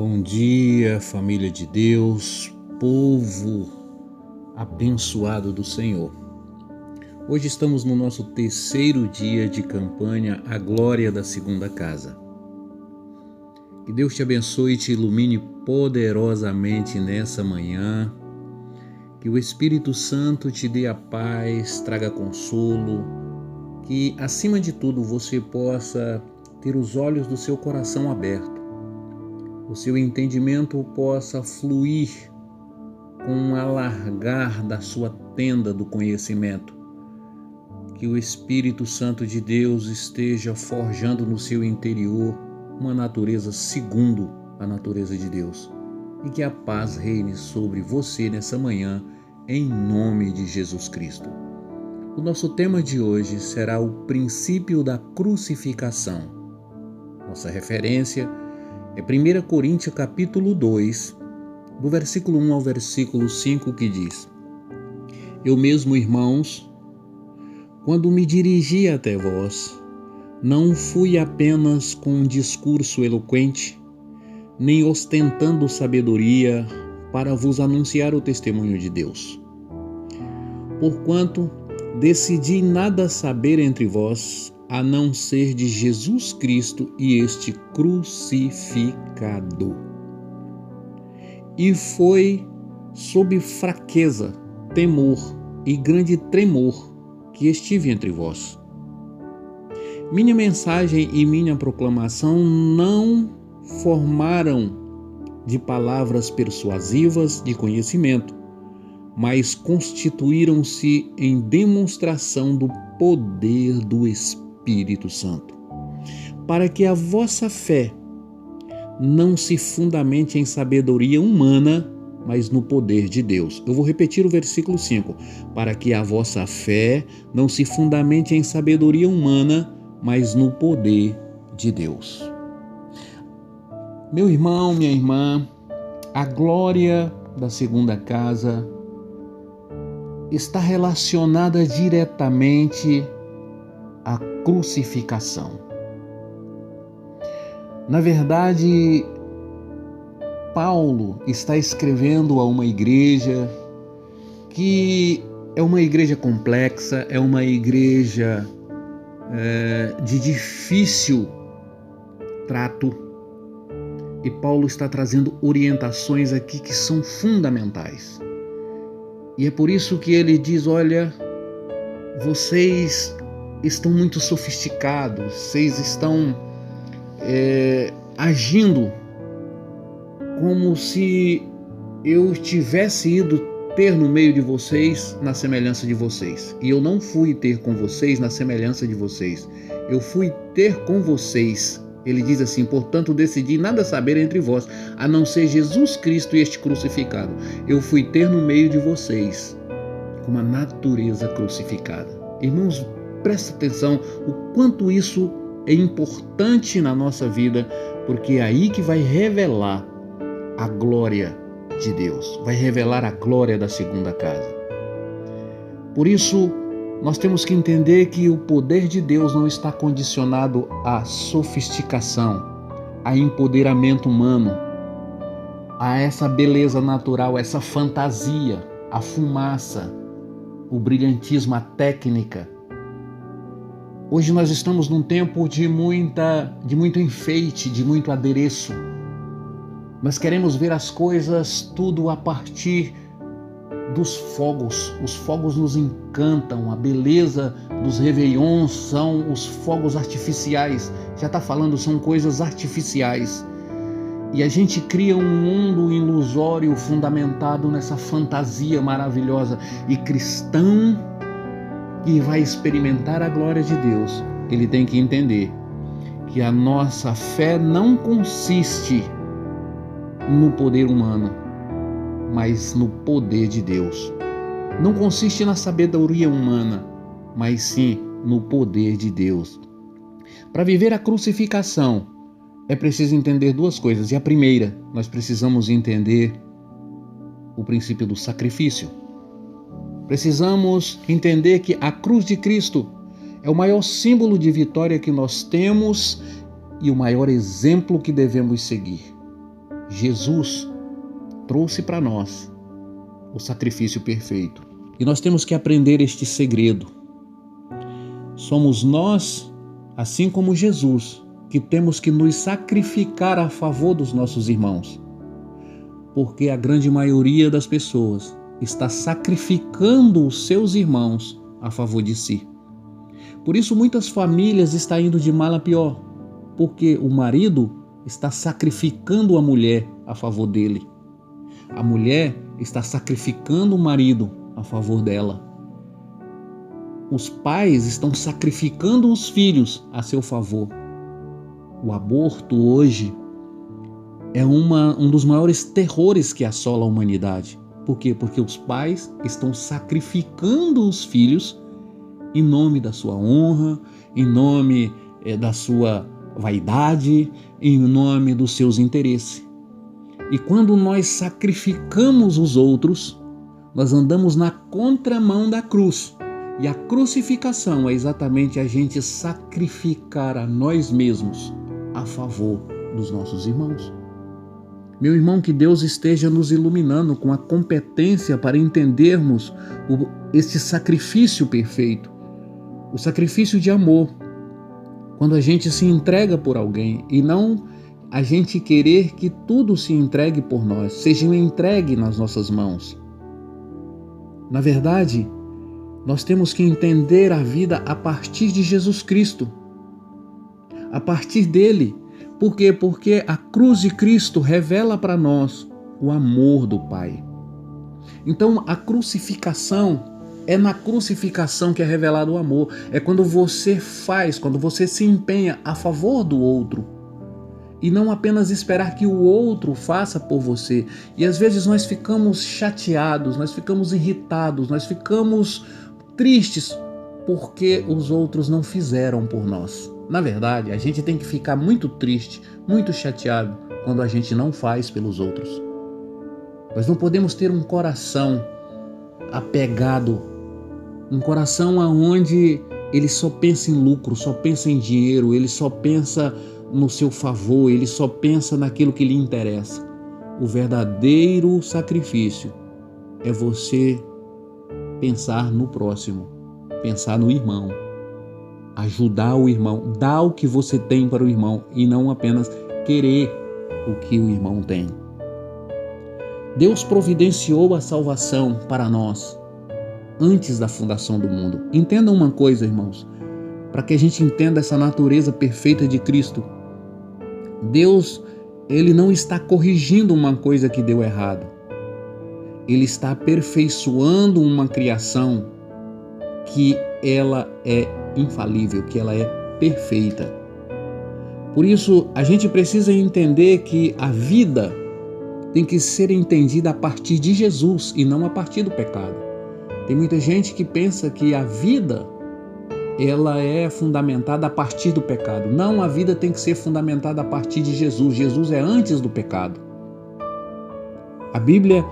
Bom dia, família de Deus, povo abençoado do Senhor. Hoje estamos no nosso terceiro dia de campanha A Glória da Segunda Casa. Que Deus te abençoe e te ilumine poderosamente nessa manhã. Que o Espírito Santo te dê a paz, traga consolo. Que, acima de tudo, você possa ter os olhos do seu coração abertos. O seu entendimento possa fluir com um alargar da sua tenda do conhecimento. Que o Espírito Santo de Deus esteja forjando no seu interior uma natureza segundo a natureza de Deus. E que a paz reine sobre você nessa manhã, em nome de Jesus Cristo. O nosso tema de hoje será o princípio da crucificação. Nossa referência é 1 Coríntios capítulo 2, do versículo 1 ao versículo 5, que diz: Eu mesmo, irmãos, quando me dirigi até vós, não fui apenas com um discurso eloquente, nem ostentando sabedoria para vos anunciar o testemunho de Deus. Porquanto decidi nada saber entre vós, a não ser de Jesus Cristo e este crucificado. E foi sob fraqueza, temor e grande tremor que estive entre vós. Minha mensagem e minha proclamação não formaram de palavras persuasivas de conhecimento, mas constituíram-se em demonstração do poder do Espírito Santo, para que a vossa fé não se fundamente em sabedoria humana, mas no poder de Deus. Eu vou repetir o versículo 5. Para que a vossa fé não se fundamente em sabedoria humana, mas no poder de Deus. Meu irmão, minha irmã, a glória da segunda casa está relacionada diretamente à crucificação. Na verdade, Paulo está escrevendo a uma igreja que é uma igreja complexa, é uma igreja de difícil trato, e Paulo está trazendo orientações aqui que são fundamentais. E é por isso que ele diz: olha, vocês estão muito sofisticados, vocês estão agindo como se eu tivesse ido ter no meio de vocês na semelhança de vocês. E eu não fui ter com vocês na semelhança de vocês. Eu fui ter com vocês. Ele diz assim: portanto decidi nada saber entre vós, a não ser Jesus Cristo e este crucificado. Eu fui ter no meio de vocês com uma natureza crucificada. Irmãos, presta atenção o quanto isso é importante na nossa vida, porque é aí que vai revelar a glória de Deus, vai revelar a glória da segunda casa. Por isso, nós temos que entender que o poder de Deus não está condicionado à sofisticação, a empoderamento humano, a essa beleza natural, essa fantasia, a fumaça, o brilhantismo, a técnica. Hoje nós estamos num tempo de muito enfeite, de muito adereço. Nós queremos ver as coisas tudo a partir dos fogos. Os fogos nos encantam, a beleza dos réveillons são os fogos artificiais. Já está falando, são coisas artificiais. E a gente cria um mundo ilusório fundamentado nessa fantasia maravilhosa. E cristão que vai experimentar a glória de Deus, ele tem que entender que a nossa fé não consiste no poder humano, mas no poder de Deus. Não consiste na sabedoria humana, mas sim no poder de Deus. Para viver a crucificação, é preciso entender duas coisas. E a primeira, nós precisamos entender o princípio do sacrifício. Precisamos entender que a cruz de Cristo é o maior símbolo de vitória que nós temos e o maior exemplo que devemos seguir. Jesus trouxe para nós o sacrifício perfeito. E nós temos que aprender este segredo. Somos nós, assim como Jesus, que temos que nos sacrificar a favor dos nossos irmãos. Porque a grande maioria das pessoas está sacrificando os seus irmãos a favor de si. Por isso muitas famílias estão indo de mal a pior, porque o marido está sacrificando a mulher a favor dele. A mulher está sacrificando o marido a favor dela. Os pais estão sacrificando os filhos a seu favor. O aborto hoje é um dos maiores terrores que assola a humanidade. Por quê? Porque os pais estão sacrificando os filhos em nome da sua honra, em nome da sua vaidade, em nome dos seus interesses. E quando nós sacrificamos os outros, nós andamos na contramão da cruz. E a crucificação é exatamente a gente sacrificar a nós mesmos a favor dos nossos irmãos. Meu irmão, que Deus esteja nos iluminando com a competência para entendermos este sacrifício perfeito, o sacrifício de amor, quando a gente se entrega por alguém e não a gente querer que tudo se entregue por nós, seja entregue nas nossas mãos. Na verdade, nós temos que entender a vida a partir de Jesus Cristo, a partir dele. Por quê? Porque a cruz de Cristo revela para nós o amor do Pai. Então, a crucificação, é na crucificação que é revelado o amor. É quando você quando você se empenha a favor do outro e não apenas esperar que o outro faça por você. E às vezes nós ficamos chateados, nós ficamos irritados, nós ficamos tristes porque os outros não fizeram por nós. Na verdade, a gente tem que ficar muito triste, muito chateado quando a gente não faz pelos outros. Nós não podemos ter um coração apegado, um coração onde ele só pensa em lucro, só pensa em dinheiro, ele só pensa no seu favor, ele só pensa naquilo que lhe interessa. O verdadeiro sacrifício é você pensar no próximo, pensar no irmão, ajudar o irmão, dar o que você tem para o irmão e não apenas querer o que o irmão tem. Deus providenciou a salvação para nós antes da fundação do mundo. Entenda uma coisa, irmãos, para que a gente entenda essa natureza perfeita de Cristo. Deus, ele não está corrigindo uma coisa que deu errado. Ele está aperfeiçoando uma criação que ela é infalível, que ela é perfeita. Por isso, a gente precisa entender que a vida tem que ser entendida a partir de Jesus e não a partir do pecado. Tem muita gente que pensa que a vida ela é fundamentada a partir do pecado. Não, a vida tem que ser fundamentada a partir de Jesus. Jesus é antes do pecado. A Bíblia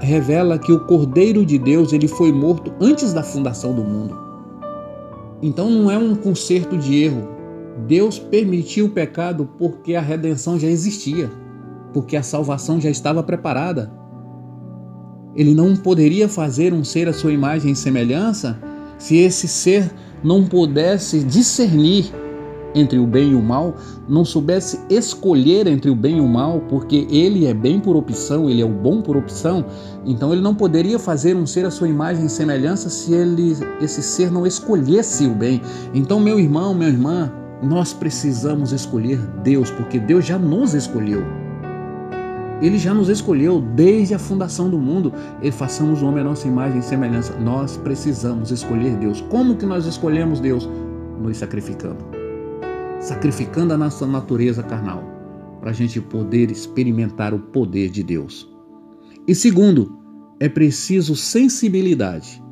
revela que o Cordeiro de Deus ele foi morto antes da fundação do mundo. Então não é um conserto de erro. Deus permitiu o pecado porque a redenção já existia, porque a salvação já estava preparada. Ele não poderia fazer um ser à sua imagem e semelhança se esse ser não pudesse discernir entre o bem e o mal, não soubesse escolher entre o bem e o mal, porque ele é bem por opção, ele é o bom por opção. Então ele não poderia fazer um ser à sua imagem e semelhança se esse ser não escolhesse o bem. Então, meu irmão, minha irmã, nós precisamos escolher Deus, porque Deus já nos escolheu. Ele já nos escolheu desde a fundação do mundo. Ele façamos o homem à nossa imagem e semelhança. Nós precisamos escolher Deus. Como que nós escolhemos Deus? Nos sacrificando a nossa natureza carnal, para a gente poder experimentar o poder de Deus. E segundo, é preciso sensibilidade.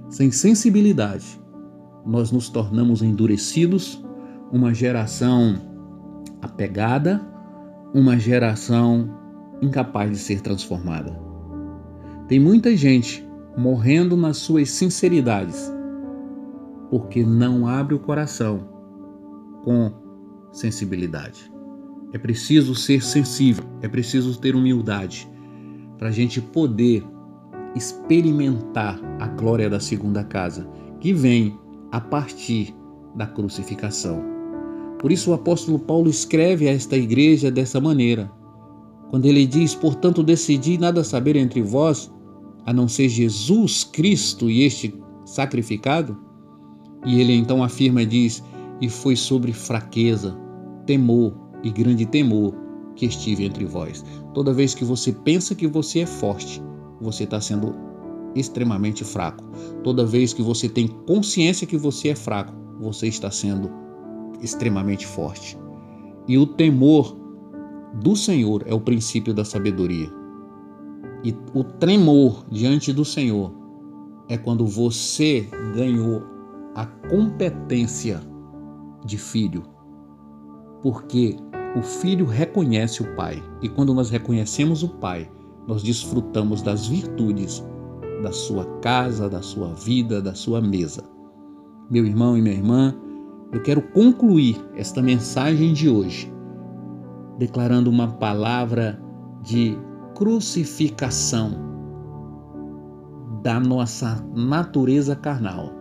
Sem sensibilidade, nós nos tornamos endurecidos, uma geração apegada, uma geração incapaz de ser transformada. Tem muita gente morrendo nas suas sinceridades, porque não abre o coração com sensibilidade. É preciso ser sensível, é preciso ter humildade para a gente poder experimentar a glória da segunda casa, que vem a partir da crucificação. Por isso o apóstolo Paulo escreve a esta igreja dessa maneira, quando ele diz: portanto decidi nada saber entre vós, a não ser Jesus Cristo e este sacrificado. E ele então afirma e diz: e foi sobre fraqueza, temor e grande temor que estive entre vós. Toda vez que você pensa que você é forte, você está sendo extremamente fraco. Toda vez que você tem consciência que você é fraco, você está sendo extremamente forte. E o temor do Senhor é o princípio da sabedoria. E o tremor diante do Senhor é quando você ganhou a competência de filho. Porque o filho reconhece o pai. E quando nós reconhecemos o pai, nós desfrutamos das virtudes da sua casa, da sua vida, da sua mesa. Meu irmão e minha irmã, eu quero concluir esta mensagem de hoje declarando uma palavra de crucificação da nossa natureza carnal,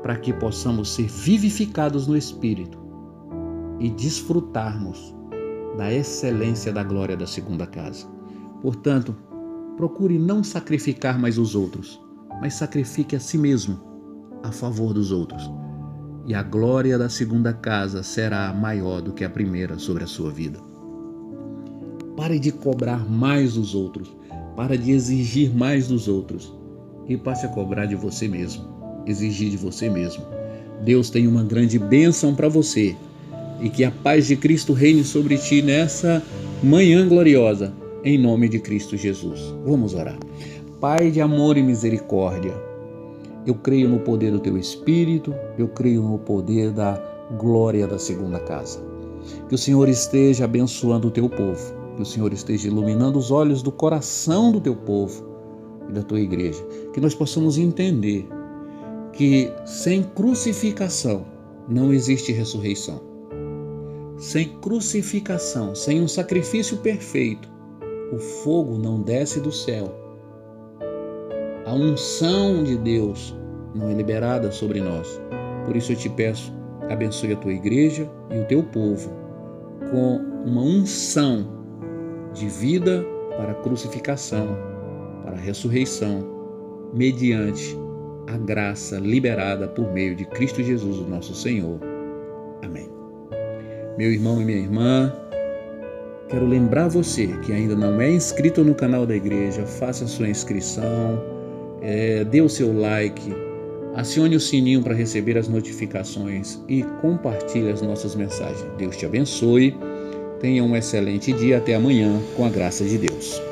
para que possamos ser vivificados no Espírito e desfrutarmos da excelência da glória da segunda casa. Portanto, procure não sacrificar mais os outros, mas sacrifique a si mesmo a favor dos outros. E a glória da segunda casa será maior do que a primeira sobre a sua vida. Pare de cobrar mais dos outros, pare de exigir mais dos outros e passe a cobrar de você mesmo, exigir de você mesmo. Deus tem uma grande bênção para você e que a paz de Cristo reine sobre ti nessa manhã gloriosa, em nome de Cristo Jesus. Vamos orar. Pai de amor e misericórdia, eu creio no poder do Teu Espírito, eu creio no poder da glória da segunda casa. Que o Senhor esteja abençoando o Teu povo, que o Senhor esteja iluminando os olhos do coração do Teu povo e da Tua igreja. Que nós possamos entender que sem crucificação não existe ressurreição. Sem crucificação, sem um sacrifício perfeito, o fogo não desce do céu. A unção de Deus não é liberada sobre nós. Por isso eu te peço, abençoe a tua igreja e o teu povo com uma unção de vida para a crucificação, para a ressurreição, mediante a graça liberada por meio de Cristo Jesus, o nosso Senhor. Amém. Meu irmão e minha irmã, quero lembrar você que ainda não é inscrito no canal da igreja, faça a sua inscrição, dê o seu like, acione o sininho para receber as notificações e compartilhe as nossas mensagens. Deus te abençoe, tenha um excelente dia, até amanhã, com a graça de Deus.